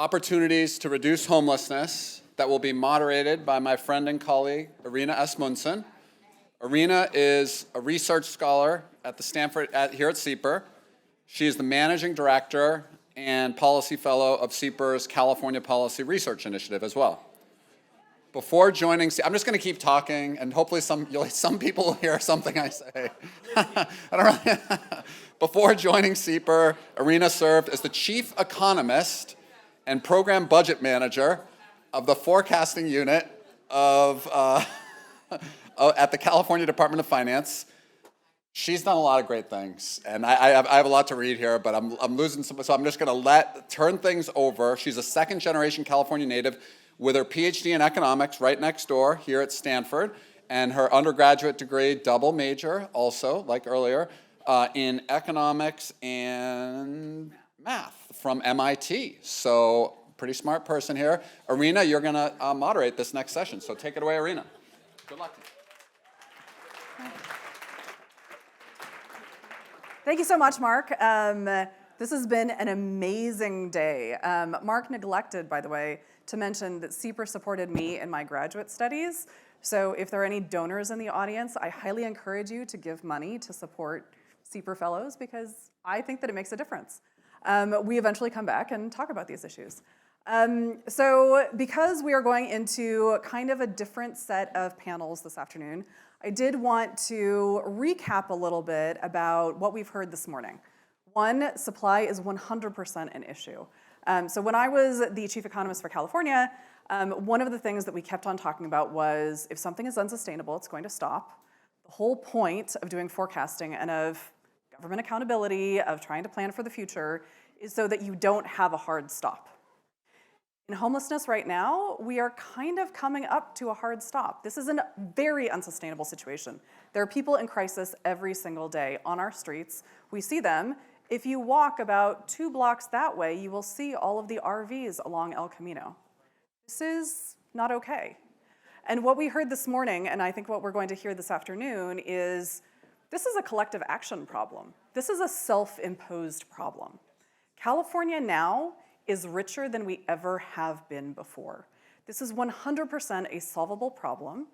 Opportunities to Reduce Homelessness that will be moderated by my friend and colleague, Irina Asmundsen. Irina is a research scholar at the Stanford, here at CEPR. She is the managing director and policy fellow of CEPR's California Policy Research Initiative as well. Before joining, I'm just going to keep talking, and hopefully some people will hear something I say. I don't really. Before joining CEPR, Irina served as the chief economist and program budget manager of the forecasting unit of at the California Department of Finance. She's done a lot of great things, and I have a lot to read here, but I'm losing some, so I'm just going to turn things over. She's a second-generation California native with her PhD in economics right next door here at Stanford, and her undergraduate degree, double major, also, like earlier, in economics and math from MIT. So, pretty smart person here. Irina, you're going to moderate this next session, so take it away, Irina. Good luck to you. Thank you so much, Mark. This has been an amazing day. Mark neglected, by the way, to mention that CEPR supported me in my graduate studies. So if there are any donors in the audience, I highly encourage you to give money to support CEPR fellows because I think that it makes a difference. We eventually come back and talk about these issues. So because we are going into kind of a different set of panels this afternoon, I did want to recap a little bit about what we've heard this morning. One, supply is 100% an issue. So when I was the chief economist for California, one of the things that we kept on talking about was if something is unsustainable, it's going to stop. The whole point of doing forecasting and of government accountability, of trying to plan for the future, is so that you don't have a hard stop. In homelessness right now, we are kind of coming up to a hard stop. This is a very unsustainable situation. There are people in crisis every single day on our streets. We see them. If you walk about 2 blocks that way, you will see all of the RVs along El Camino. This is not okay. And what we heard this morning, and I think what we're going to hear this afternoon, is this is a collective action problem. This is a self-imposed problem. California now is richer than we ever have been before. This is 100% a solvable problem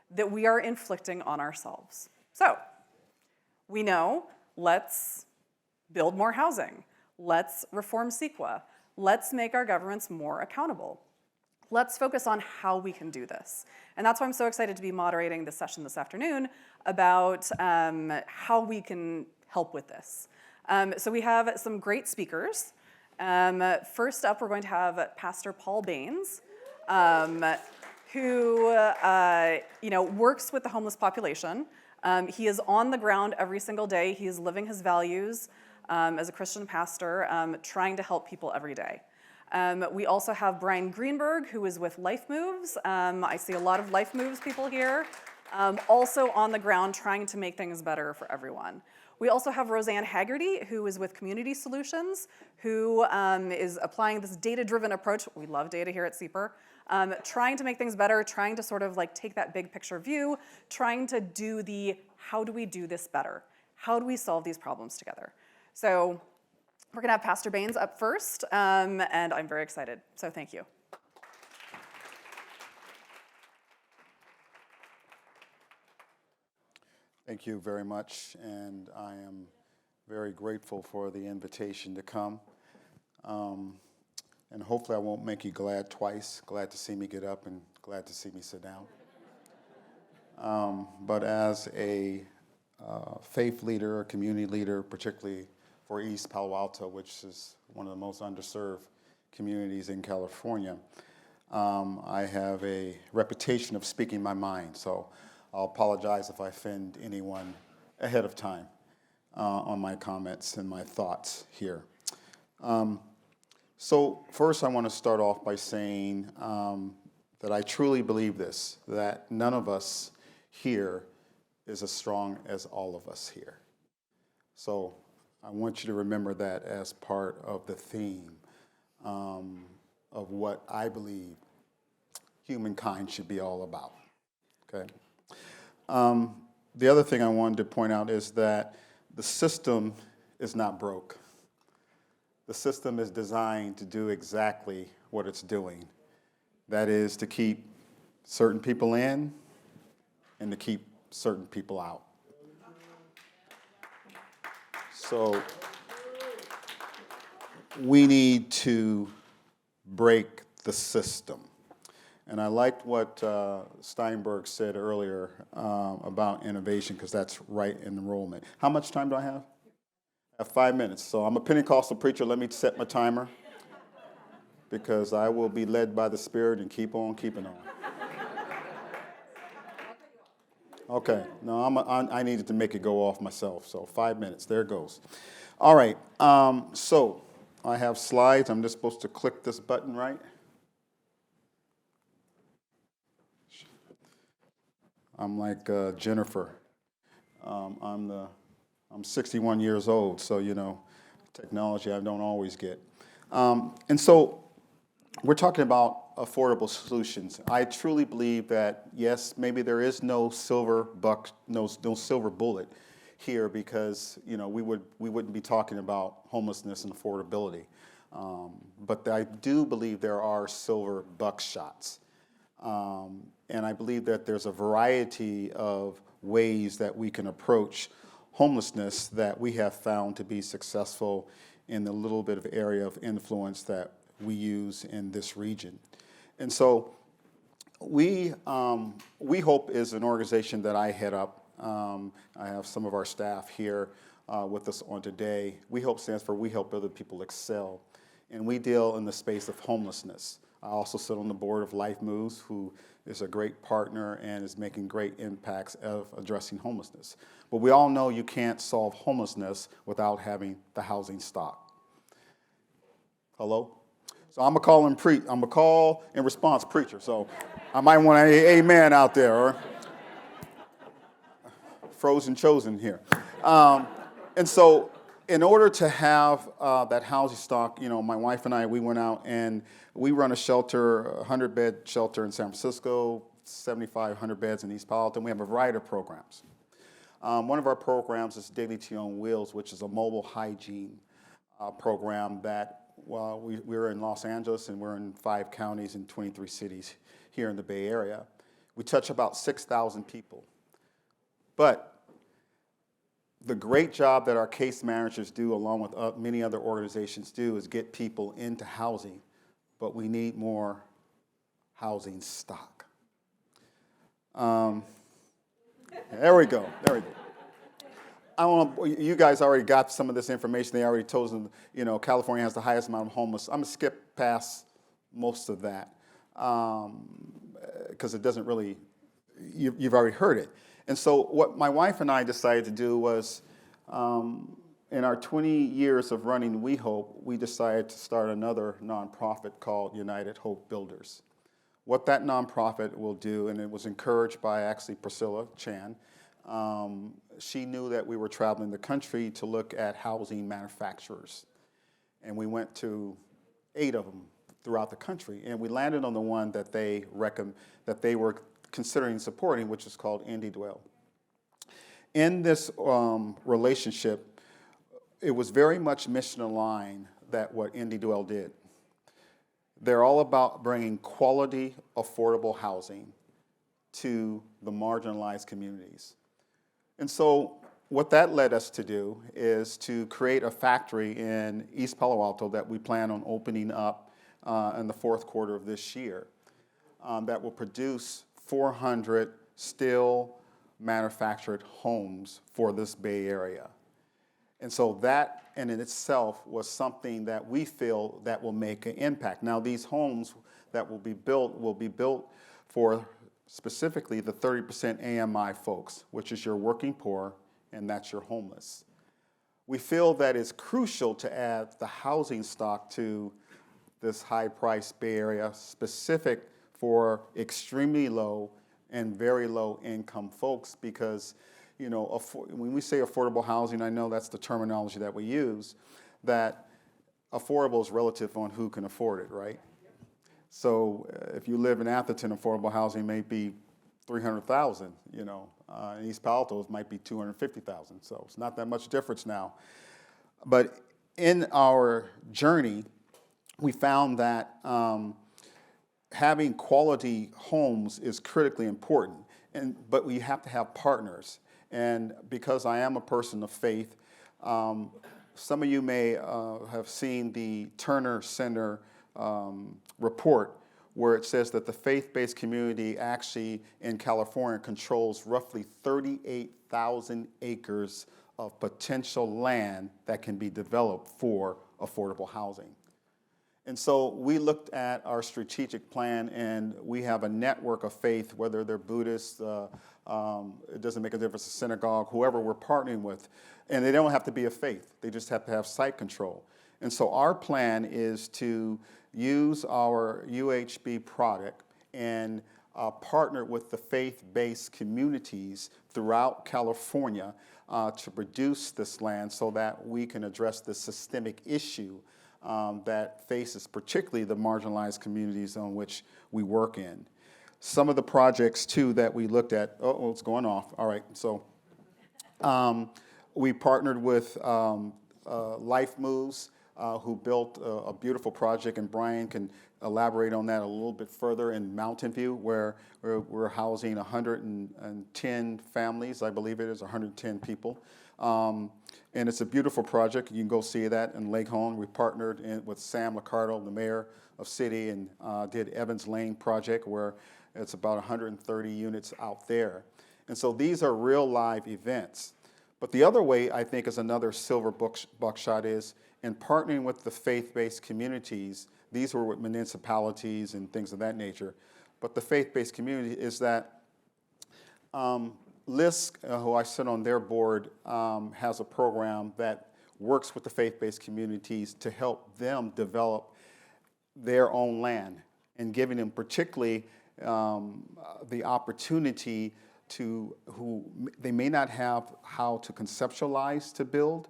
that we are inflicting on ourselves. So, we know, let's build more housing. Let's reform CEQA. Let's make our governments more accountable. Let's focus on how we can do this. And that's why I'm so excited to be moderating this session this afternoon about how we can help with this. So we have some great speakers. First up, we're going to have Pastor Paul Baines, who works with the homeless population. He is on the ground every single day. He is living his values as a Christian pastor, trying to help people every day. We also have Brian Greenberg, who is with Life Moves. I see a lot of Life Moves people here, also on the ground trying to make things better for everyone. We also have Roseanne Haggerty, who is with Community Solutions, who is applying this data-driven approach. We love data here at CEPR. Trying to make things better, trying to sort of like take that big picture view, trying to do the how do we do this better? How do we solve these problems together? So we're gonna have Pastor Baines up first, and I'm very excited, so thank you. Thank you very much, and I am very grateful for the invitation to come. And hopefully I won't make you glad twice, glad to see me get up and glad to see me sit down. But as a faith leader, a community leader, particularly for East Palo Alto, which is one of the most underserved communities in California, I have a reputation of speaking my mind, so I'll apologize if I offend anyone ahead of time on my comments and my thoughts here. So first I want to start off by saying that I truly believe this, that none of us here is as strong as all of us here. So I want you to remember that as part of the theme of what I believe humankind should be all about, okay? The other thing I wanted to point out is that the system is not broke. the system is designed to do exactly what it's doing. That is to keep certain people in and to keep certain people out. So we need to break the system. And I liked what Steinberg said earlier about innovation, because that's right in enrollment. How much time do I have? I have 5 minutes. So I'm a Pentecostal preacher. Let me set my timer, because I will be led by the Spirit and keep on keeping on. Okay. No, I needed to make it go off myself. So 5 minutes. There it goes. All right. So I have slides. I'm just supposed to click this button, right? I'm like Jennifer. I'm 61 years old, so, technology I don't always get. And so we're talking about affordable solutions. I truly believe that, yes, maybe there is no silver bullet here, because, we wouldn't be talking about homelessness and affordability. But I do believe there are silver buckshots. And I believe that there's a variety of ways that we can approach homelessness that we have found to be successful in the little bit of area of influence that we use in this region. And so We Hope is an organization that I head up. I have some of our staff here with us on today. We Hope stands for We Help Other People Excel, and we deal in the space of homelessness. I also sit on the board of Life Moves, who is a great partner and is making great impacts of addressing homelessness. But we all know you can't solve homelessness without having the housing stock. Hello? So I'm a call and response preacher. So I might want an amen out there, or frozen chosen here. And so in order to have that housing stock, my wife and I, we went out and we run a shelter, a 100-bed shelter in San Francisco, 7,500 beds in East Palo Alto, and we have a variety of programs. One of our programs is Daily Tea on Wheels, which is a mobile hygiene program that we're in Los Angeles, and we're in 5 counties and 23 cities here in the Bay Area. We touch about 6,000 people. But the great job that our case managers do, along with many other organizations do, is get people into housing. But we need more housing stock. There we go. I don't know, you guys already got some of this information. They already told them, California has the highest amount of homeless. I'm going to skip past most of that because it doesn't really, you've already heard it. And so what my wife and I decided to do was, in our 20 years of running We Hope, we decided to start another nonprofit called United Hope Builders. What that nonprofit will do, and it was encouraged by actually Priscilla Chan, she knew that we were traveling the country to look at housing manufacturers. And we went to 8 of them throughout the country, and we landed on the one that they were considering supporting, which is called IndieDwell. In this relationship, it was very much mission aligned that what IndieDwell did. They're all about bringing quality, affordable housing to the marginalized communities. And so what that led us to do is to create a factory in East Palo Alto that we plan on opening up in the 4th quarter of this year that will produce 400 still manufactured homes for this Bay Area. And so that in itself was something that we feel that will make an impact. Now, these homes that will be built for specifically the 30% AMI folks, which is your working poor, and that's your homeless. We feel that it's crucial to add the housing stock to this high-priced Bay Area, specific for extremely low and very low income folks, because when we say affordable housing, I know that's the terminology that we use, that affordable is relative on who can afford it, right? So if you live in Atherton, affordable housing may be $300,000, in East Palo Alto it might be $250,000, so it's not that much difference now. But in our journey, we found that having quality homes is critically important, but we have to have partners. And because I am a person of faith, some of you may have seen the Turner Center report where it says that the faith-based community actually in California controls roughly 38,000 acres of potential land that can be developed for affordable housing. And so we looked at our strategic plan, and we have a network of faith, whether they're Buddhists, it doesn't make a difference, a synagogue, whoever we're partnering with. And they don't have to be a faith. They just have to have site control. And so our plan is to use our UHB product and partner with the faith-based communities throughout California to produce this land so that we can address the systemic issue that faces particularly the marginalized communities on which we work in. Some of the projects, too, that we looked at, oh, it's going off. All right, so we partnered with Life Moves, who built a beautiful project, and Brian can elaborate on that a little bit further in Mountain View, where we're housing 110 families, I believe it is, 110 people. And it's a beautiful project. You can go see that in Lake Hone. We partnered with Sam Licardo, the mayor of city, and did Evans Lane project, where it's about 130 units out there. And so these are real live events. But the other way, I think, is another silver buckshot is in partnering with the faith-based communities. These were with municipalities and things of that nature. But the faith-based community is that LISC, who I sit on their board, has a program that works with the faith-based communities to help them develop their own land and giving them particularly the opportunity to, who they may not have how to conceptualize to build,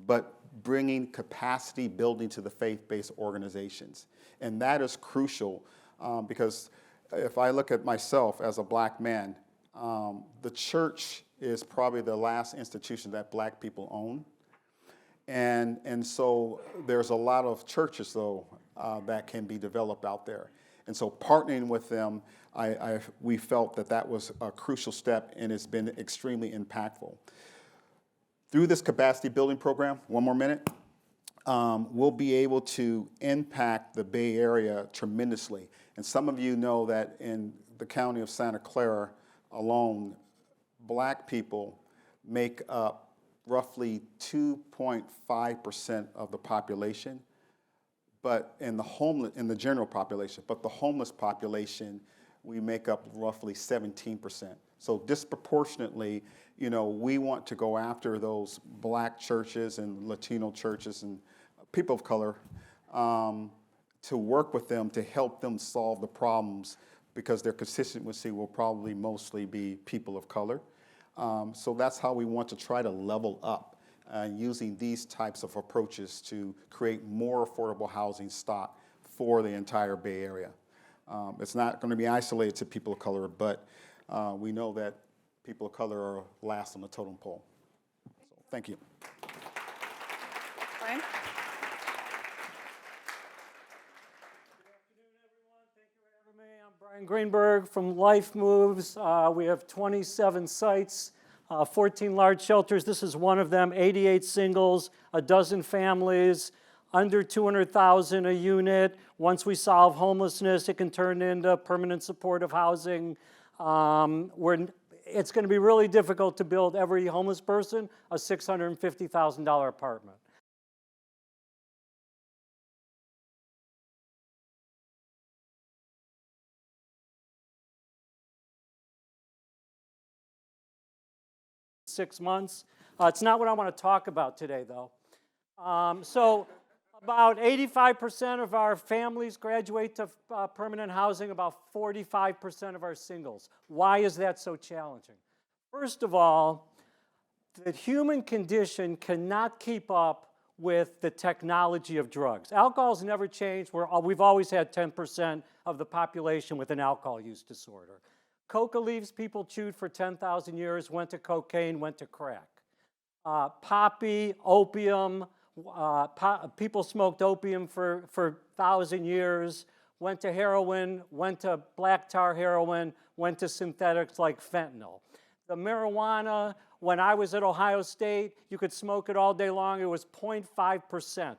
but bringing capacity building to the faith-based organizations. And that is crucial because if I look at myself as a black man, the church is probably the last institution that black people own. And so there's a lot of churches, though, that can be developed out there. And so partnering with them, we felt that that was a crucial step, and it's been extremely impactful. Through this capacity building program, one more minute, we'll be able to impact the Bay Area tremendously. And some of you know that in the county of Santa Clara alone, black people make up roughly 2.5% of the population, but in the general population, but the homeless population, we make up roughly 17%. So disproportionately, we want to go after those black churches and Latino churches and people of color to work with them to help them solve the problems, because their constituency will probably mostly be people of color. So that's how we want to try to level up using these types of approaches to create more affordable housing stock for the entire Bay Area. It's not going to be isolated to people of color, but we know that people of color are last on the totem pole. So, thank you. Brian? I'm Brian Greenberg from Life Moves. We have 27 sites, 14 large shelters. This is one of them, 88 singles, a dozen families, under 200,000 a unit. Once we solve homelessness, it can turn into permanent supportive housing. It's going to be really difficult to build every homeless person a $650,000 apartment. $6 months. It's not what I want to talk about today, though. So about 85% of our families graduate to permanent housing, about 45% of our singles. Why is that so challenging? First of all, the human condition cannot keep up with the technology of drugs. Alcohol's never changed. We've always had 10% of the population with an alcohol use disorder. Coca leaves people chewed for 10,000 years, went to cocaine, went to crack. Poppy, opium, People smoked opium for 1,000 years, went to heroin, went to black tar heroin, went to synthetics like fentanyl. The marijuana, when I was at Ohio State, you could smoke it all day long. It was 0.5%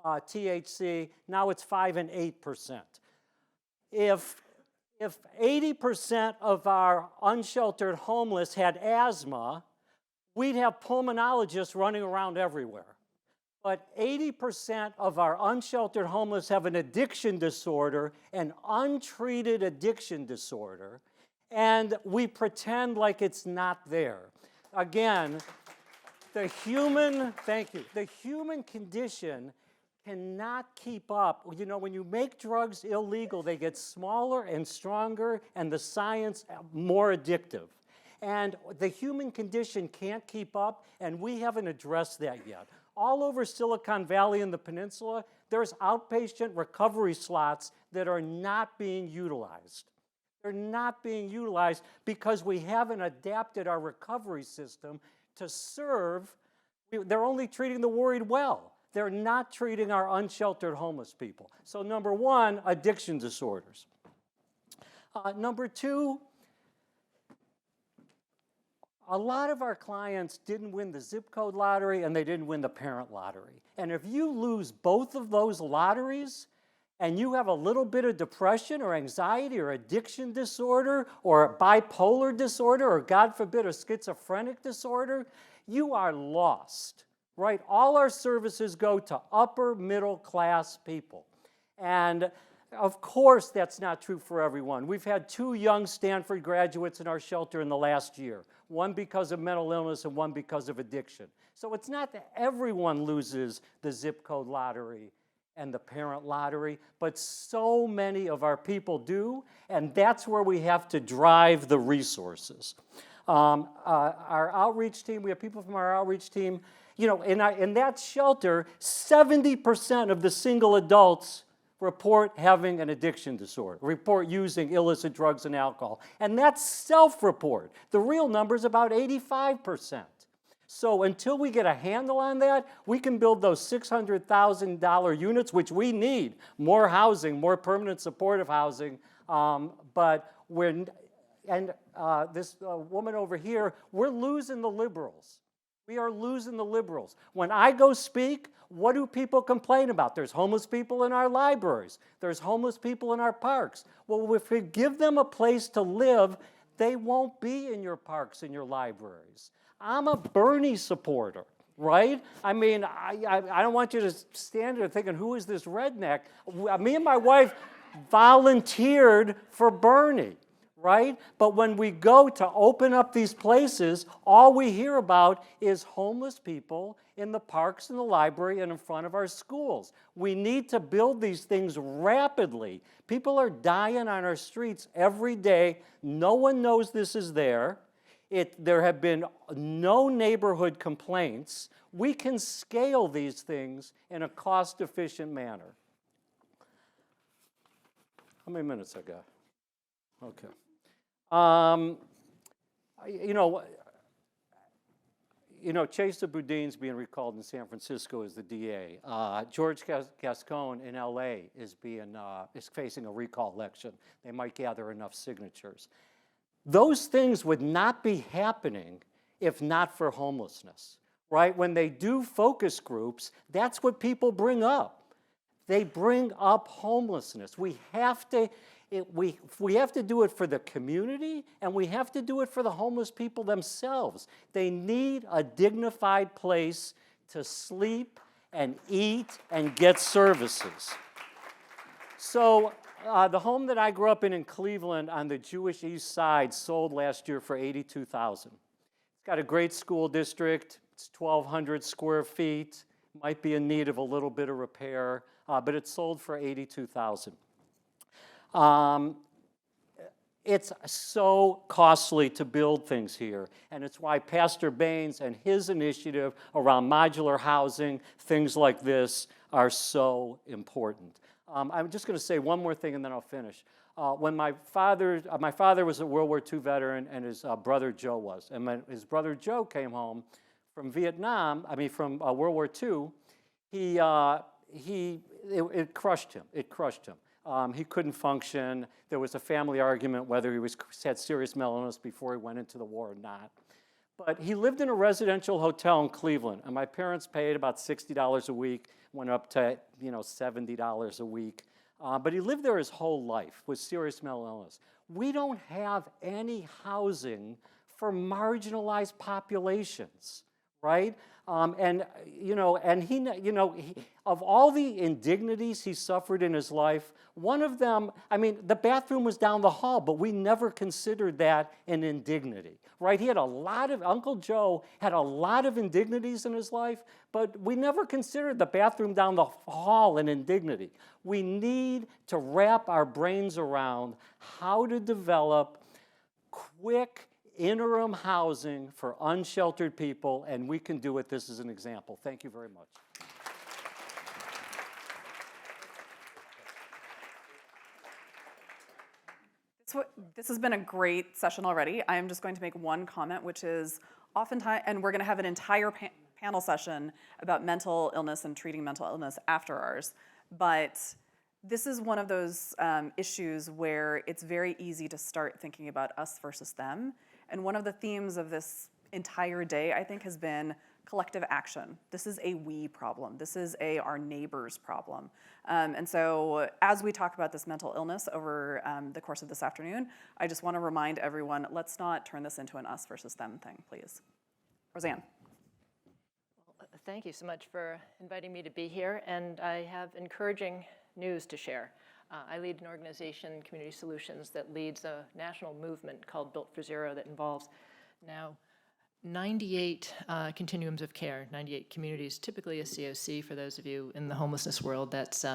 THC. Now it's 5 and 8%. If 80% of our unsheltered homeless had asthma, we'd have pulmonologists running around everywhere. But 80% of our unsheltered homeless have an addiction disorder, an untreated addiction disorder, and we pretend like it's not there. Again, the human condition cannot keep up. You know, when you make drugs illegal, they get smaller and stronger, and the science more addictive. And the human condition can't keep up, and we haven't addressed that yet. All over Silicon Valley and the peninsula, there's outpatient recovery slots that are not being utilized. They're not being utilized because we haven't adapted our recovery system to serve. They're only treating the worried well. They're not treating our unsheltered homeless people. So number one, addiction disorders. Number two, a lot of our clients didn't win the zip code lottery and they didn't win the parent lottery. And if you lose both of those lotteries and you have a little bit of depression or anxiety or addiction disorder or bipolar disorder or, God forbid, a schizophrenic disorder, you are lost, right? All our services go to upper middle class people. And of course, that's not true for everyone. We've had 2 young Stanford graduates in our shelter in the last year, one because of mental illness and one because of addiction. So it's not that everyone loses the zip code lottery and the parent lottery, but so many of our people do, and that's where we have to drive the resources. Our outreach team, we have people from our outreach team, you know, in that shelter, 70% of the single adults report having an addiction disorder, report using illicit drugs and alcohol. And that's self-report. The real number is about 85%. So until we get a handle on that, we can build those $600,000 units, which we need, more housing, more permanent supportive housing. But this woman over here, we're losing the liberals. We are losing the liberals. When I go speak, what do people complain about? There's homeless people in our libraries. There's homeless people in our parks. Well, if we give them a place to live, they won't be in your parks and your libraries. I'm a Bernie supporter, right? I mean, I don't want you to stand there thinking, who is this redneck? Me and my wife volunteered for Bernie. Right? But when we go to open up these places, all we hear about is homeless people in the parks and the library and in front of our schools. We need to build these things rapidly. People are dying on our streets every day. No one knows this is there. There have been no neighborhood complaints. We can scale these things in a cost-efficient manner. How many minutes I got? Okay. Chesa Boudin's being recalled in San Francisco as the DA. George Gascon in LA is facing a recall election. They might gather enough signatures. Those things would not be happening if not for homelessness, right? When they do focus groups, that's what people bring up. They bring up homelessness. We have to do it for the community, and we have to do it for the homeless people themselves. They need a dignified place to sleep and eat and get services. So the home that I grew up in Cleveland on the Jewish East Side sold last year for $82,000. It's got a great school district. It's 1,200 square feet. Might be in need of a little bit of repair, but it sold for $82,000. It's so costly to build things here, and it's why Pastor Baines and his initiative around modular housing, things like this, are so important. I'm just going to say one more thing, and then I'll finish. When my father was a World War II veteran, and his brother Joe was, and when his brother Joe came home from from World War II, it crushed him. It crushed him. He couldn't function. There was a family argument whether he had serious mental illness before he went into the war or not. But he lived in a residential hotel in Cleveland, and my parents paid about $60 a week, went up to $70 a week. But he lived there his whole life with serious mental illness. We don't have any housing for marginalized populations, right? And of all the indignities he suffered in his life, one of them, I mean, the bathroom was down the hall, but we never considered that an indignity, right? Uncle Joe had a lot of indignities in his life, but we never considered the bathroom down the hall an indignity. We need to wrap our brains around how to develop quick interim housing for unsheltered people, and we can do it. This is an example. Thank you very much. This has been a great session already. I am just going to make one comment, which is oftentimes, and we're going to have an entire panel session about mental illness and treating mental illness after ours, but this is one of those issues where it's very easy to start thinking about us versus them. And one of the themes of this entire day, I think, has been collective action. This is a we problem. This is our neighbor's problem. And so as we talk about this mental illness over the course of this afternoon, I just want to remind everyone, let's not turn this into an us versus them thing, please. Roseanne. Well, thank you so much for inviting me to be here, and I have encouraging news to share. I lead an organization, Community Solutions, that leads a national movement called Built for Zero that involves now 98 continuums of care, 98 communities, typically a COC for those of you in the homelessness world. That's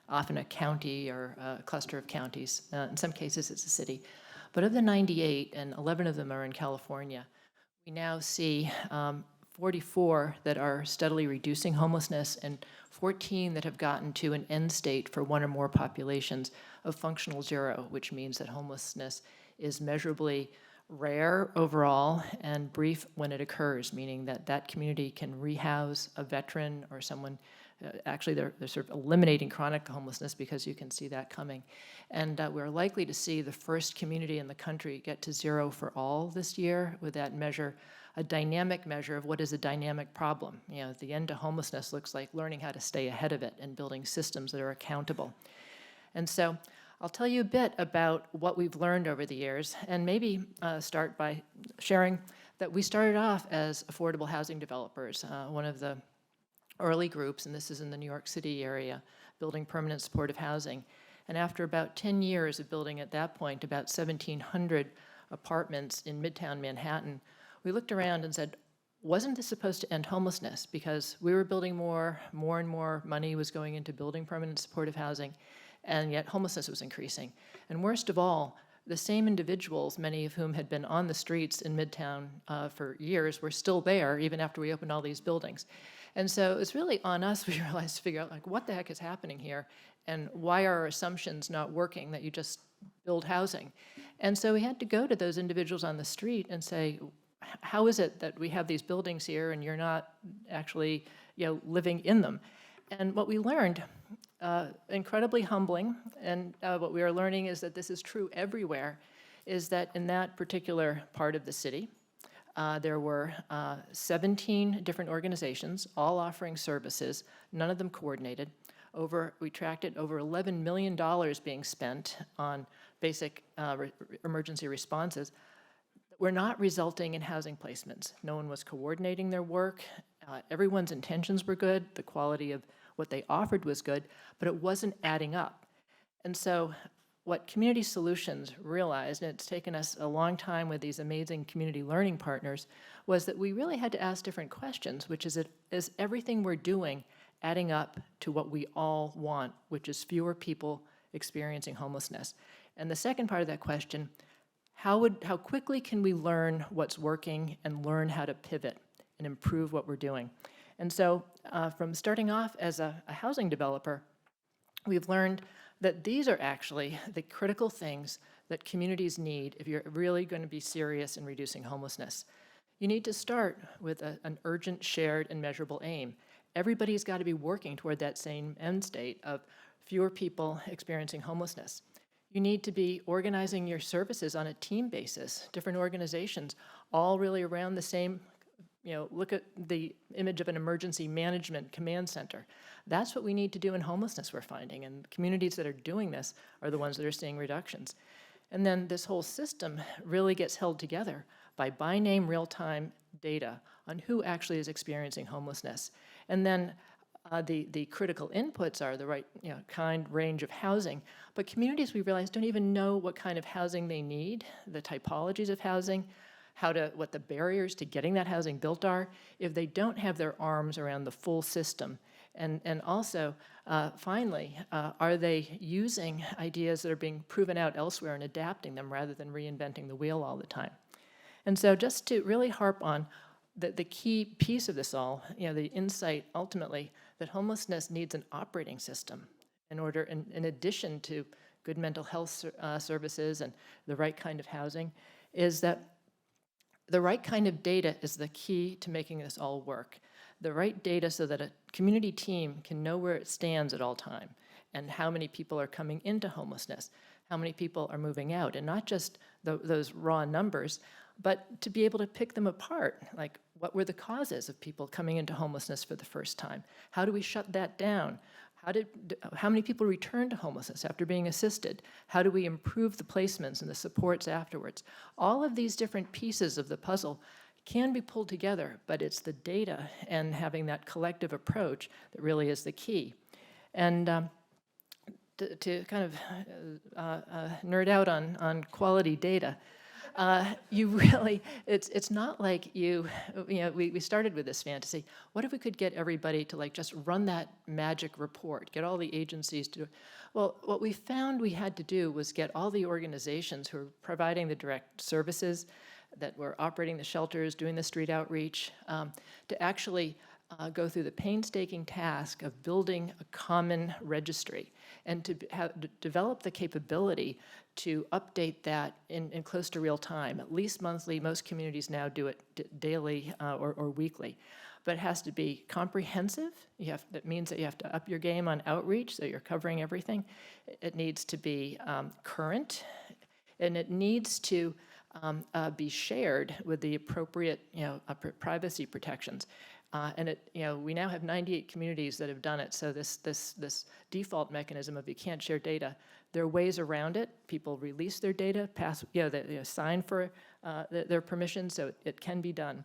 often a county or a cluster of counties. In some cases, it's a city. But of the 98, and 11 of them are in California, we now see 44 that are steadily reducing homelessness and 14 that have gotten to an end state for one or more populations of functional zero, which means that homelessness is measurably rare overall and brief when it occurs, meaning that that community can rehouse a veteran or someone. Actually, they're sort of eliminating chronic homelessness because you can see that coming. And we're likely to see the first community in the country get to zero for all this year with that measure, a dynamic measure of what is a dynamic problem. The end to homelessness looks like learning how to stay ahead of it and building systems that are accountable. And so I'll tell you a bit about what we've learned over the years, and maybe start by sharing that we started off as affordable housing developers, one of the early groups, and this is in the New York City area, building permanent supportive housing. And after about 10 years of building at that point about 1,700 apartments in Midtown Manhattan, we looked around and said, wasn't this supposed to end homelessness? Because we were building more and more money was going into building permanent supportive housing, and yet homelessness was increasing. And worst of all, the same individuals, many of whom had been on the streets in Midtown for years, were still there even after we opened all these buildings. And so it's really on us, we realized, to figure out, like, what the heck is happening here, and why are our assumptions not working that you just build housing? And so we had to go to those individuals on the street and say, how is it that we have these buildings here and you're not actually living in them? And what we learned, incredibly humbling, and what we are learning is that this is true everywhere, is that in that particular part of the city, there were 17 different organizations, all offering services, none of them coordinated. We tracked it, over $11 million being spent on basic emergency responses that were not resulting in housing placements. No one was coordinating their work. Everyone's intentions were good. The quality of what they offered was good, but it wasn't adding up. And so what Community Solutions realized, and it's taken us a long time with these amazing community learning partners, was that we really had to ask different questions, which is everything we're doing adding up to what we all want, which is fewer people experiencing homelessness? And the second part of that question, how quickly can we learn what's working and learn how to pivot and improve what we're doing? And so from starting off as a housing developer, we've learned that these are actually the critical things that communities need if you're really going to be serious in reducing homelessness. You need to start with an urgent, shared, and measurable aim. everybody's got to be working toward that same end state of fewer people experiencing homelessness. You need to be organizing your services on a team basis, different organizations, all really around the same, look at the image of an emergency management command center. That's what we need to do in homelessness, we're finding, and communities that are doing this are the ones that are seeing reductions. And then this whole system really gets held together by name real-time data on who actually is experiencing homelessness. And then the critical inputs are the right kind, range of housing. But communities, we realize, don't even know what kind of housing they need, the typologies of housing, what the barriers to getting that housing built are, if they don't have their arms around the full system. And also, finally, are they using ideas that are being proven out elsewhere and adapting them rather than reinventing the wheel all the time? And so just to really harp on the key piece of this all, the insight ultimately that homelessness needs an operating system in order, in addition to good mental health services and the right kind of housing, is that the right kind of data is the key to making this all work. The right data so that a community team can know where it stands at all time and how many people are coming into homelessness, how many people are moving out, and not just those raw numbers, but to be able to pick them apart, like what were the causes of people coming into homelessness for the first time? How do we shut that down? How many people return to homelessness after being assisted? How do we improve the placements and the supports afterwards? All of these different pieces of the puzzle can be pulled together, but it's the data and having that collective approach that really is the key. And to kind of nerd out on quality data, you really, it's not like we started with this fantasy. What if we could get everybody to just run that magic report, get all the agencies to do it? Well, what we found we had to do was get all the organizations who are providing the direct services, that were operating the shelters, doing the street outreach, to actually go through the painstaking task of building a common registry and to develop the capability to update that in close to real time, at least monthly. Most communities now do it daily or weekly. But it has to be comprehensive. That means that you have to up your game on outreach, so you're covering everything. It needs to be current, and it needs to be shared with the appropriate privacy protections. And we now have 98 communities that have done it. So this default mechanism of you can't share data, there are ways around it. People release their data, they sign for their permission, so it can be done.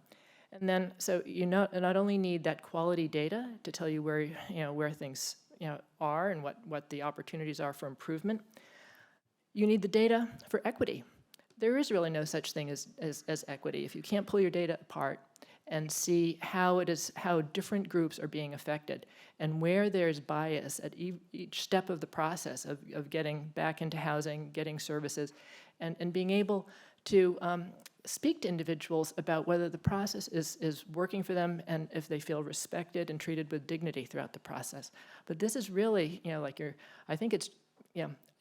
And then, so you not only need that quality data to tell you where things are and what the opportunities are for improvement. You need the data for equity. There is really no such thing as equity. If you can't pull your data apart and see how different groups are being affected and where there's bias at each step of the process of getting back into housing, getting services, and being able to speak to individuals about whether the process is working for them and if they feel respected and treated with dignity throughout the process. But this is really, I think it's,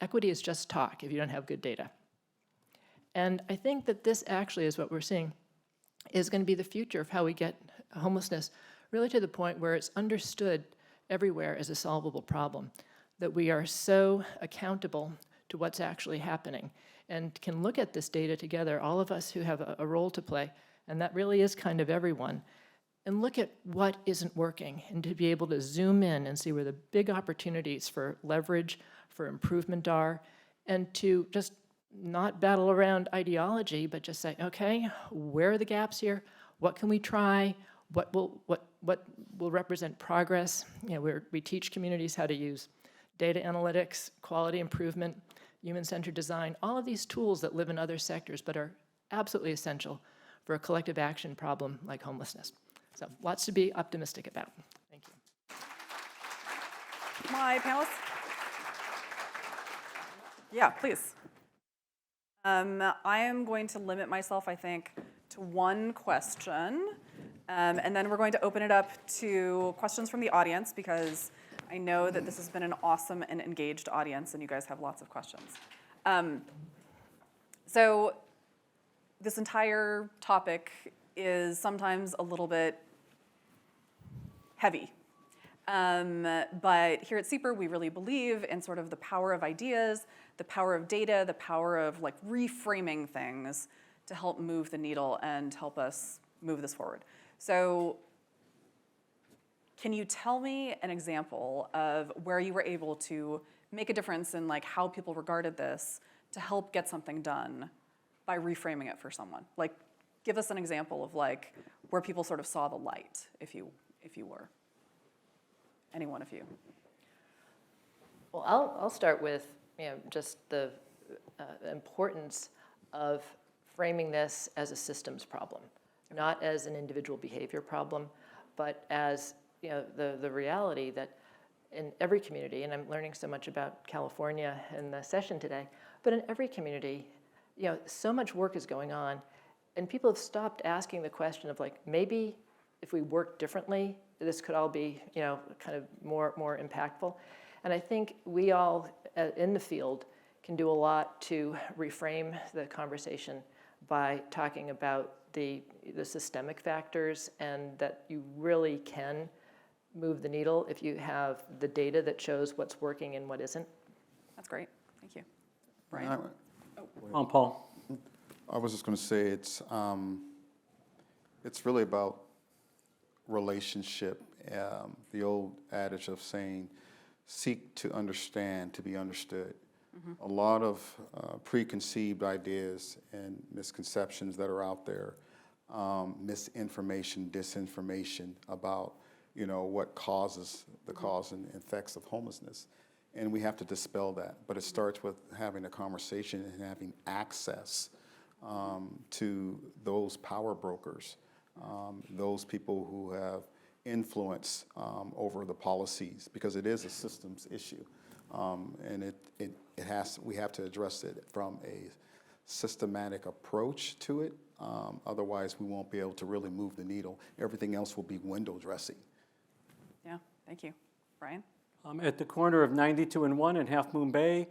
equity is just talk if you don't have good data. And I think that this actually is what we're seeing is going to be the future of how we get homelessness really to the point where it's understood everywhere as a solvable problem, that we are so accountable to what's actually happening and can look at this data together, all of us who have a role to play, and that really is kind of everyone, and look at what isn't working and to be able to zoom in and see where the big opportunities for leverage, for improvement are, and to just not battle around ideology, but just say, okay, where are the gaps here? What can we try? What will represent progress? We teach communities how to use data analytics, quality improvement, human-centered design, all of these tools that live in other sectors but are absolutely essential for a collective action problem like homelessness. So lots to be optimistic about. Thank you. My panelists? Yeah, please. I am going to limit myself, I think, to one question, and then we're going to open it up to questions from the audience because I know that this has been an awesome and engaged audience, and you guys have lots of questions. So this entire topic is sometimes a little bit heavy But here at SEPR, we really believe in sort of the power of ideas, the power of data, the power of like reframing things to help move the needle and help us move this forward. So can you tell me an example of where you were able to make a difference in like how people regarded this to help get something done by reframing it for someone? Like, give us an example of like where people sort of saw the light, if you were. Any one of you. Well, I'll start with just the importance of framing this as a systems problem, not as an individual behavior problem, but as the reality that in every community, and I'm learning so much about California in the session today, but in every community, so much work is going on, and people have stopped asking the question of like, maybe if we work differently, this could all be, kind of more impactful. And I think we all in the field can do a lot to reframe the conversation by talking about the systemic factors, and that you really can move the needle if you have the data that shows what's working and what isn't. That's great. Thank you. Brian? Paul. I was just going to say it's really about relationship. The old adage of saying, seek to understand, to be understood. Mm-hmm. A lot of preconceived ideas and misconceptions that are out there, misinformation, disinformation about, what causes the cause and effects of homelessness. And we have to dispel that. But it starts with having a conversation and having access to those power brokers, those people who have influence over the policies, because it is a systems issue, and we have to address it from a systematic approach to it. Otherwise, we won't be able to really move the needle. Everything else will be window dressing. Yeah, thank you. Brian? At the corner of 92 and 1 in Half Moon Bay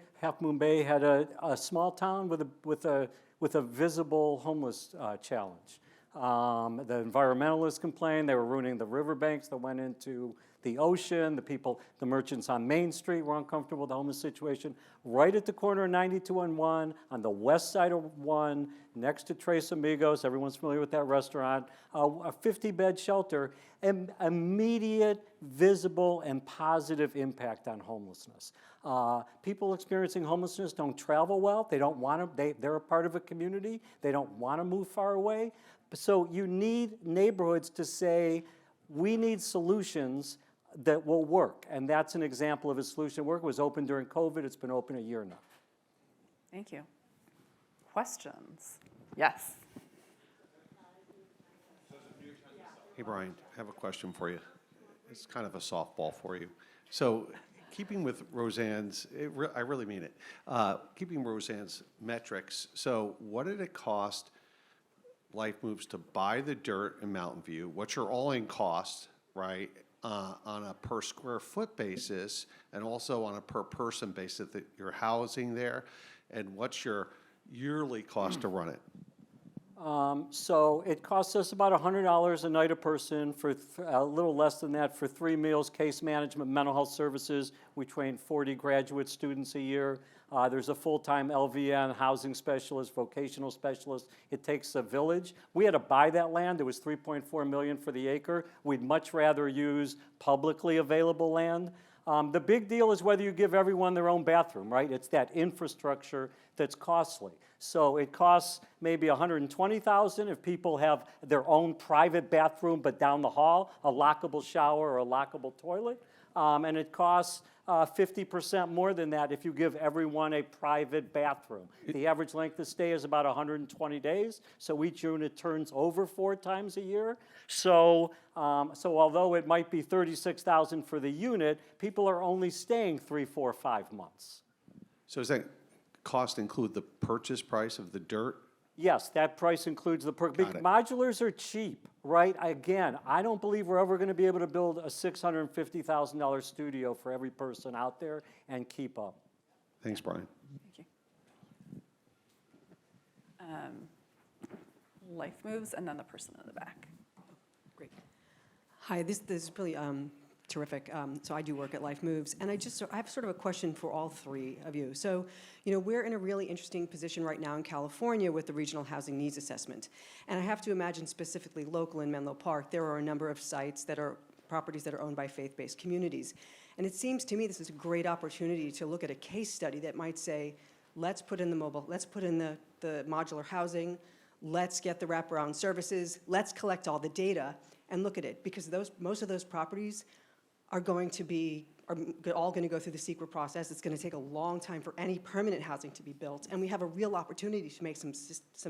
had a small town with a visible homeless challenge. The environmentalists complained they were ruining the riverbanks that went into the ocean. The merchants on Main Street were uncomfortable with the homeless situation. Right at the corner of 92 and 1, on the west side of 1, next to Tres Amigos, everyone's familiar with that restaurant, a 50-bed shelter, immediate, visible, and positive impact on homelessness. People experiencing homelessness don't travel well. They don't want to. They're a part of a community. They don't want to move far away. So you need neighborhoods to say, we need solutions that will work. And that's an example of a solution that worked. It was open during COVID. It's been open a year now. Thank you. Questions? Yes. Hey, Brian, I have a question for you. It's kind of a softball for you. So keeping with Roseanne's, I really mean it, keeping Roseanne's metrics, so what did it cost Life Moves to buy the dirt in Mountain View? What's your all-in cost, right, on a per square foot basis, and also on a per person basis that you're housing there? And what's your yearly cost to run it? So it costs us about $100 a night a person, for a little less than that for 3 meals, case management, mental health services. We train 40 graduate students a year. There's a full-time LVN, housing specialist, vocational specialist. It takes a village. We had to buy that land. It was $3.4 million for the acre. We'd much rather use publicly available land. The big deal is whether you give everyone their own bathroom, right? It's that infrastructure that's costly. So it costs maybe $120,000 if people have their own private bathroom, but down the hall, a lockable shower or a lockable toilet. And it costs 50% more than that if you give everyone a private bathroom. The average length of stay is about 120 days, so each unit turns over 4 times a year. So although it might be $36,000 for the unit, people are only staying 3, 4, 5 months. So does that cost include the purchase price of the dirt? Yes, that price includes the modulars are cheap, right? Again, I don't believe we're ever going to be able to build a $650,000 studio for every person out there and keep up. Thanks, Brian. Thank you. Life Moves, and then the person in the back. Great. Hi, this is really terrific. So I do work at Life Moves, and I have sort of a question for all three of you. So, we're in a really interesting position right now in California with the Regional Housing Needs Assessment. And I have to imagine specifically local in Menlo Park, there are a number of sites that are properties that are owned by faith-based communities. And it seems to me this is a great opportunity to look at a case study that might say, let's put in the modular housing, let's get the wraparound services, let's collect all the data and look at it, because most of those properties are all going to go through the secret process. It's going to take a long time for any permanent housing to be built, and we have a real opportunity to make some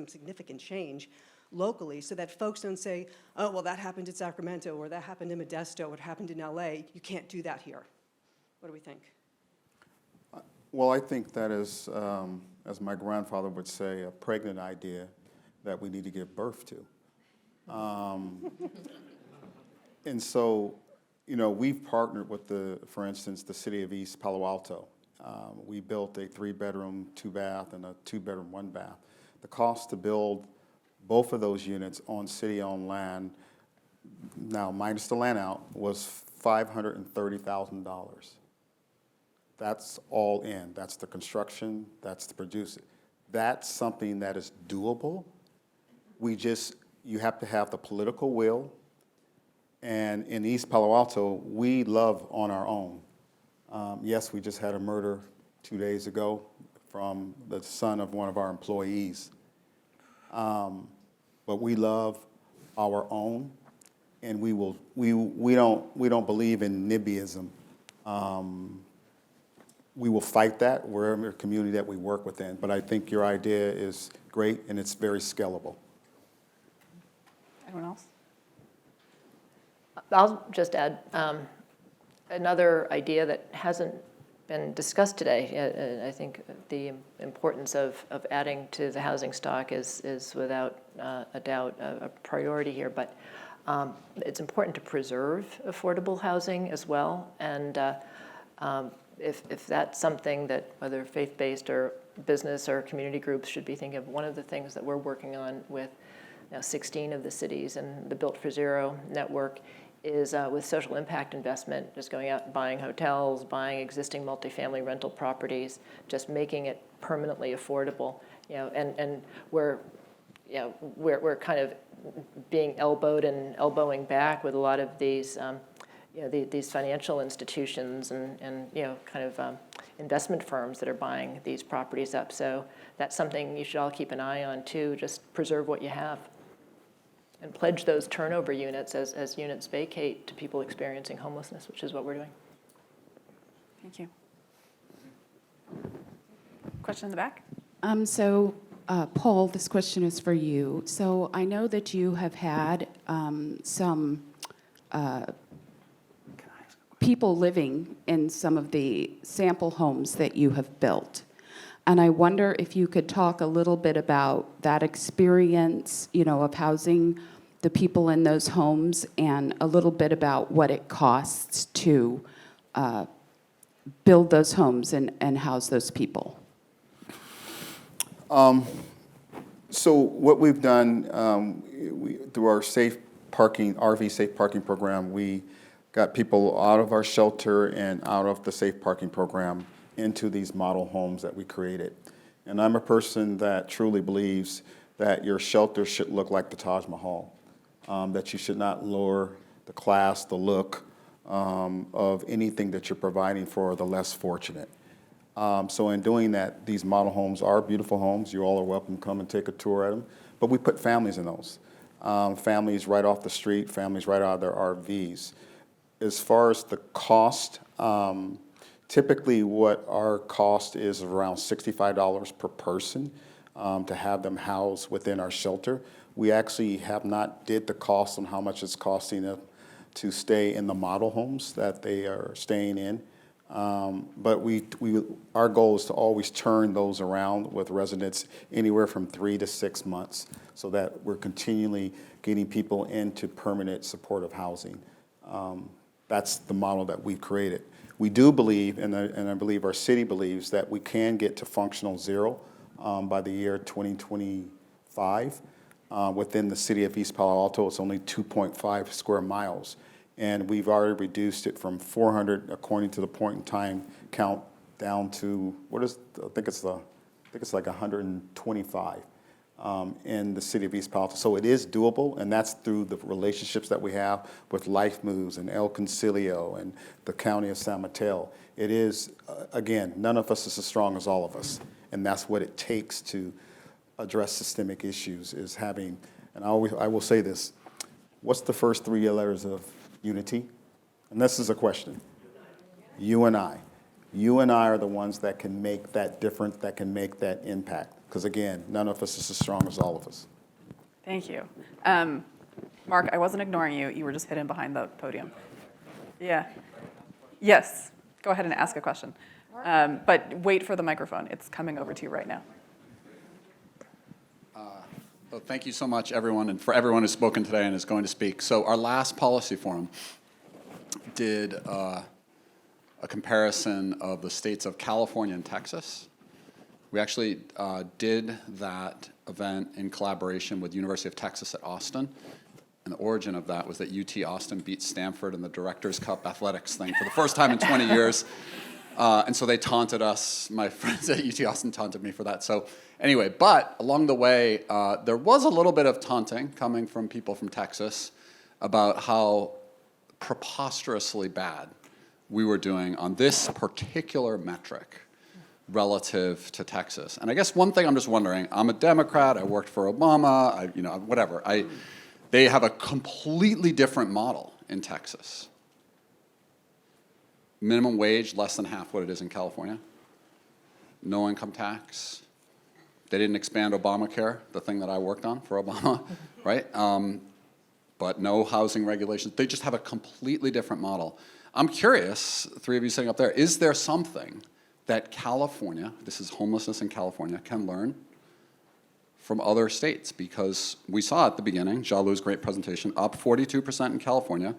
significant change locally so that folks don't say, oh, well, that happened in Sacramento, or that happened in Modesto, or it happened in LA. You can't do that here. What do we think? Well, I think that is, as my grandfather would say, a pregnant idea that we need to give birth to. And so, we've partnered with for instance, the city of East Palo Alto. We built a 3-bedroom, 2-bath, and a 2-bedroom, 1-bath. The cost to build both of those units on city-owned land, now minus the land out, was $530,000. That's all in. That's the construction, that's to produce it. That's something that is doable. You have to have the political will. And in East Palo Alto, we love on our own. Yes, we just had a murder 2 days ago from the son of one of our employees. But we love our own, and we don't believe in NIMBYism. We will fight that wherever community that we work within. But I think your idea is great, and it's very scalable. Anyone else? I'll just add another idea that hasn't been discussed today. I think the importance of adding to the housing stock is without a doubt a priority here, but it's important to preserve affordable housing as well. And if that's something that whether faith-based or business or community groups should be thinking of, one of the things that we're working on with 16 of the cities and the Built for Zero network is with social impact investment, just going out and buying hotels, buying existing multifamily rental properties, just making it permanently affordable. And we're kind of being elbowed and elbowing back with a lot of these these financial institutions and kind of investment firms that are buying these properties up. So that's something you should all keep an eye on too. Just preserve what you have. And pledge those turnover units as units vacate to people experiencing homelessness, which is what we're doing. Thank you. Question in the back? Paul, this question is for you. So I know that you have had some people living in some of the sample homes that you have built. And I wonder if you could talk a little bit about that experience, of housing the people in those homes, and a little bit about what it costs to build those homes and house those people. So what we've done through our RV safe parking program, we got people out of our shelter and out of the safe parking program into these model homes that we created. And I'm a person that truly believes that your shelter should look like the Taj Mahal, that you should not lower the class, the look of anything that you're providing for the less fortunate. So in doing that, these model homes are beautiful homes. You all are welcome to come and take a tour at them. But we put families in those. Families right off the street, families right out of their RVs. As far as the cost, typically what our cost is around $65 per person to have them housed within our shelter. We actually have not did the cost on how much it's costing them to stay in the model homes that they are staying in. But our goal is to always turn those around with residents anywhere from 3 to 6 months so that we're continually getting people into permanent supportive housing. That's the model that we've created. We do believe, and I believe our city believes, that we can get to functional zero by the year 2025. Within the city of East Palo Alto, it's only 2.5 square miles. And we've already reduced it from 400, according to the point in time count, down to, I think it's like 125 in the city of East Palo Alto. So it is doable, and that's through the relationships that we have with Life Moves and El Concilio and the county of San Mateo. It is, again, none of us is as strong as all of us, and that's what it takes to address systemic issues, is having, and I will say this, what's the first 3 letters of unity? And this is a question. You and I. You and I are the ones that can make that difference, that can make that impact. Because again, none of us is as strong as all of us. Thank you. Mark, I wasn't ignoring you. You were just hidden behind the podium. Yeah. Yes. Go ahead and ask a question. But wait for the microphone. It's coming over to you right now. Well, thank you so much, everyone, and for everyone who's spoken today and is going to speak. So our last policy forum did a comparison of the states of California and Texas. We actually did that event in collaboration with University of Texas at Austin. And the origin of that was that UT Austin beat Stanford in the Director's Cup athletics thing for the first time in 20 years. And so they taunted us. My friends at UT Austin taunted me for that. So anyway, but along the way, there was a little bit of taunting coming from people from Texas about how preposterously bad we were doing on this particular metric relative to Texas. And I guess one thing I'm just wondering, I'm a Democrat, I worked for Obama, whatever. They have a completely different model in Texas. Minimum wage, less than half what it is in California. No income tax. They didn't expand Obamacare, the thing that I worked on for Obama, right? But no housing regulations. They just have a completely different model. I'm curious, 3 of you sitting up there, is there something that California, this is homelessness in California, can learn from other states? Because we saw at the beginning, Jalu's great presentation, up 42% in California,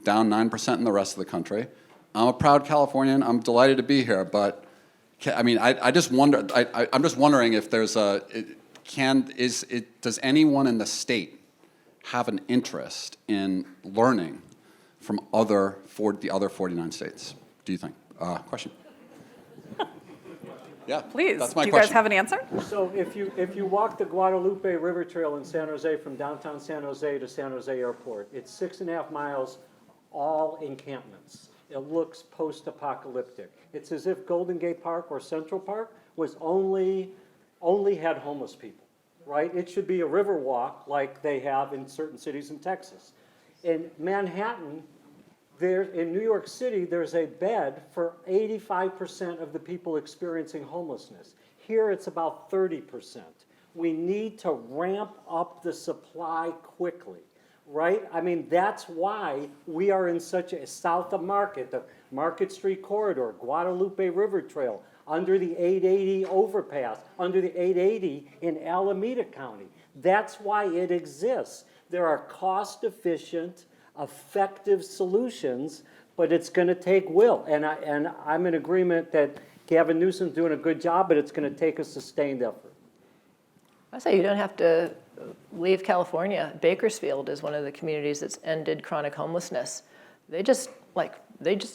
down 9% in the rest of the country. I'm a proud Californian. I'm delighted to be here, but I just wonder. I'm just wondering if there's does anyone in the state have an interest in learning from the other 49 states? Do you think? Question. Yeah, Please. That's my Do you question. guys have an answer? So if you walk the Guadalupe River Trail in San Jose from downtown San Jose to San Jose Airport, it's 6.5 miles, all encampments. It looks post-apocalyptic. It's as if Golden Gate Park or Central Park was only had homeless people, right? It should be a river walk like they have in certain cities in Texas. In Manhattan, in New York City, there's a bed for 85% of the people experiencing homelessness. Here, it's about 30%. We need to ramp up the supply quickly, right? I mean, that's why we are in such a south of Market, the Market Street corridor, Guadalupe River Trail, under the 880 overpass, under the 880 in Alameda County. That's why it exists. There are cost-efficient, effective solutions, but it's going to take will. And I'm in agreement that Gavin Newsom's doing a good job, but it's going to take a sustained effort. I say you don't have to leave California. Bakersfield is one of the communities that's ended chronic homelessness. They just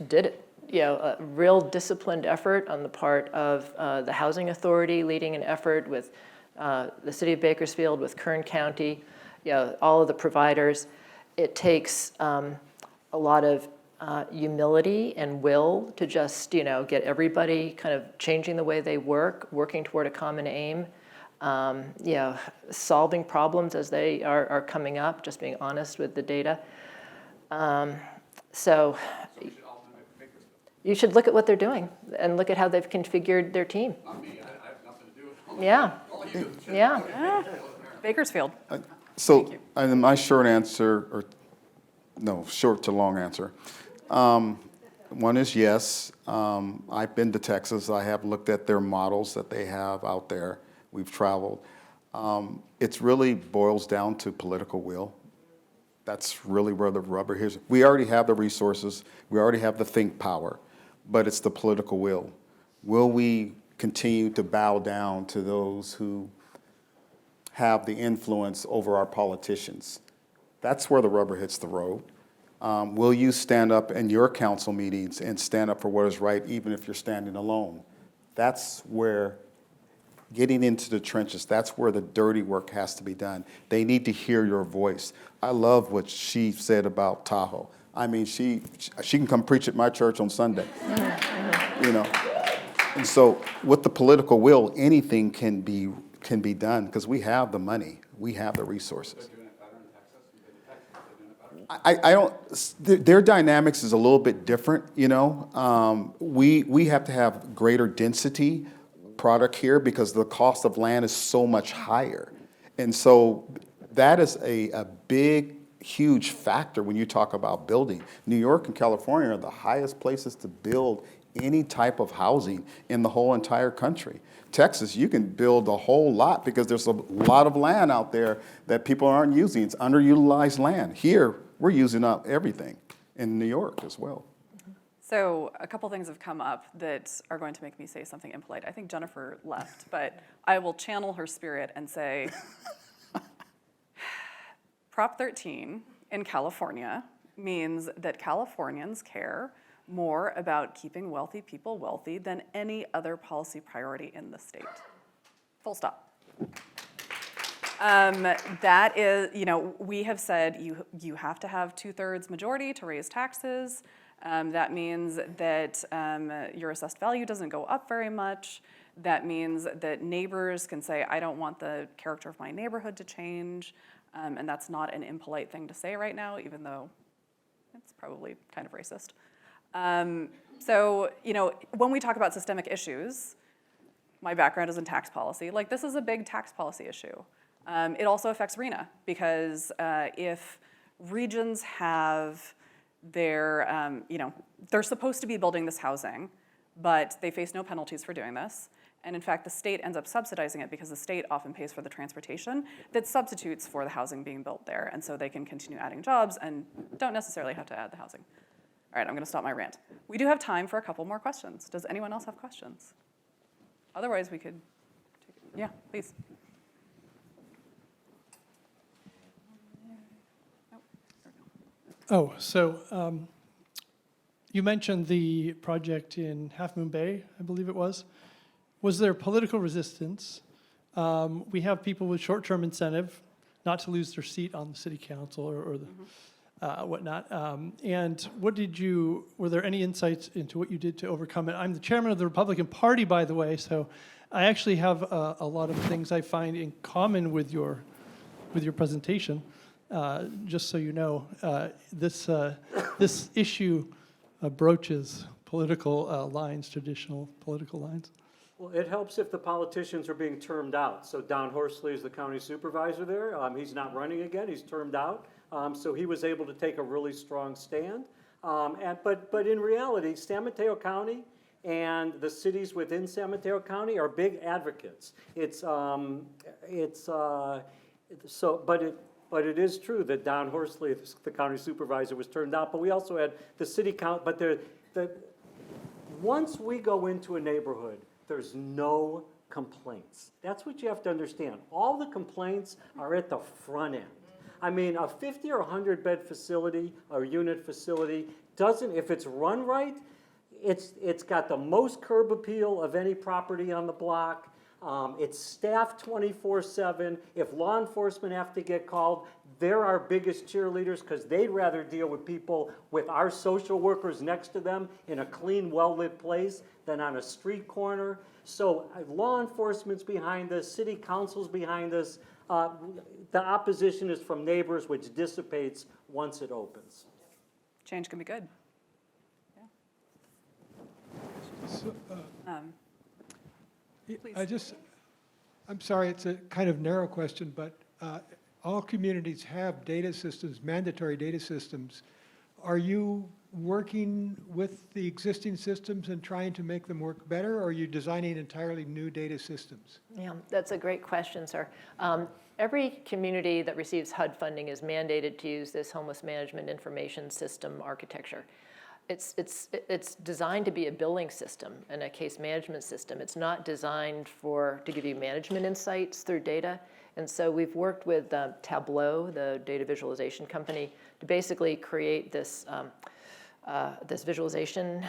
did it. You know, a real disciplined effort on the part of the Housing Authority, leading an effort with the city of Bakersfield, with Kern County, you know, all of the providers. It takes a lot of humility and will to just, you know, get everybody kind of changing the way they work, working toward a common aim, you know, solving problems as they are coming up, just being honest with the data. So you should look at what they're doing and look at how they've configured their team. Not me. I have nothing to do with it. Yeah. All you do. Yeah. Bakersfield. So, and my short answer, short to long answer. One is yes. I've been to Texas. I have looked at their models that they have out there. We've traveled. It really boils down to political will. That's really where the rubber hits. We already have the resources. We already have the think power, but it's the political will. Will we continue to bow down to those who have the influence over our politicians? That's where the rubber hits the road. Will you stand up in your council meetings and stand up for what is right, even if you're standing alone? That's where, getting into the trenches, that's where the dirty work has to be done. They need to hear your voice. I love what she said about Tahoe. I mean, she can come preach at my church on Sunday, you know. And so with the political will, anything can be done because we have the money, we have the resources. I don't, their dynamics is a little bit different, you know. We have to have greater density product here because the cost of land is so much higher. And so that is a big, huge factor when you talk about building. New York and California are the highest places to build any type of housing in the whole entire country. Texas, you can build a whole lot because there's a lot of land out there that people aren't using. It's underutilized land. Here, we're using up everything in New York as well. So a couple things have come up that are going to make me say something impolite. I think Jennifer left, but I will channel her spirit and say, Prop 13 in California means that Californians care more about keeping wealthy people wealthy than any other policy priority in the state. Full stop. That is, you know, we have said you have to have 2/3 majority to raise taxes. That means that your assessed value doesn't go up very much. That means that neighbors can say, I don't want the character of my neighborhood to change. And that's not an impolite thing to say right now, even though it's probably kind of racist. So, you know, when we talk about systemic issues, my background is in tax policy. Like, this is a big tax policy issue. It also affects RENA because if regions have their, you know, they're supposed to be building this housing, but they face no penalties for doing this. And in fact, the state ends up subsidizing it because the state often pays for the transportation that substitutes for the housing being built there. And so they can continue adding jobs and don't necessarily have to add the housing. All right, I'm gonna stop my rant. We do have time for a couple more questions. Does anyone else have questions? Otherwise, we could take it. Yeah, please. Oh, so you mentioned the project in Half Moon Bay, I believe it was. Was there political resistance? We have people with short-term incentive not to lose their seat on the city council or the whatnot. And were there any insights into what you did to overcome it? I'm the chairman of the Republican Party, by the way, so I actually have a lot of things I find in common with your presentation. Just so you know, this issue broaches political lines, traditional political lines. Well, it helps if the politicians are being termed out. So Don Horsley is the county supervisor there. He's not running again. He's termed out. So he was able to take a really strong stand. But in reality, San Mateo County and the cities within San Mateo County are big advocates. But it is true that Don Horsley, the county supervisor, was turned out. But we also had the city count. But once we go into a neighborhood, there's no complaints. That's what you have to understand. All the complaints are at the front end. I mean, a 50 or 100 bed facility or unit facility doesn't, if it's run right, it's got the most curb appeal of any property on the block. It's staffed 24/7. If law enforcement have to get called, they're our biggest cheerleaders because they'd rather deal with people with our social workers next to them in a clean, well-lit place than on a street corner. So law enforcement's behind us, city council's behind us. The opposition is from neighbors, which dissipates once it opens. Change can be good. Yeah. So, Please. I'm sorry, it's a kind of narrow question, but all communities have data systems, mandatory data systems. Are you working with the existing systems and trying to make them work better, or are you designing entirely new data systems? Yeah, that's a great question, sir. Every community that receives HUD funding is mandated to use this homeless management information system architecture. it's designed to be a billing system and a case management system. It's not designed to give you management insights through data. And so we've worked with Tableau, the data visualization company, to basically create this this visualization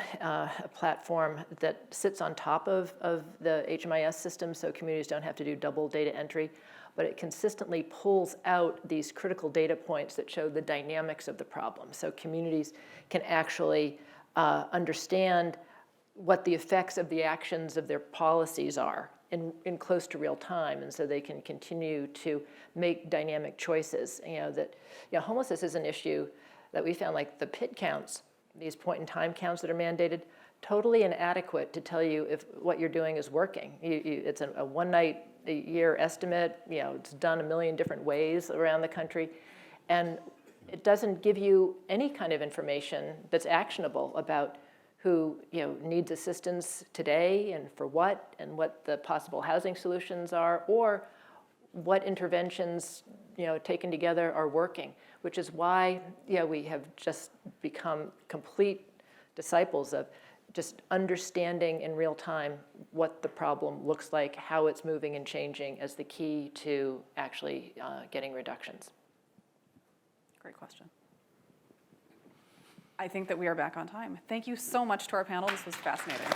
platform that sits on top of the HMIS system, so communities don't have to do double data entry, but it consistently pulls out these critical data points that show the dynamics of the problem. So communities can actually understand what the effects of the actions of their policies are in close to real time, and so they can continue to make dynamic choices. Homelessness is an issue that we found, like the PIT counts, these point-in-time counts that are mandated, totally inadequate to tell you if what you're doing is working. It's a one-night-a-year estimate. It's done a million different ways around the country, and it doesn't give you any kind of information that's actionable about who needs assistance today and for what, and what the possible housing solutions are, or what interventions taken together are working, which is why we have just become complete disciples of just understanding in real time what the problem looks like, how it's moving and changing as the key to actually getting reductions. Great question. I think that we are back on time. Thank you so much to our panel. This was fascinating.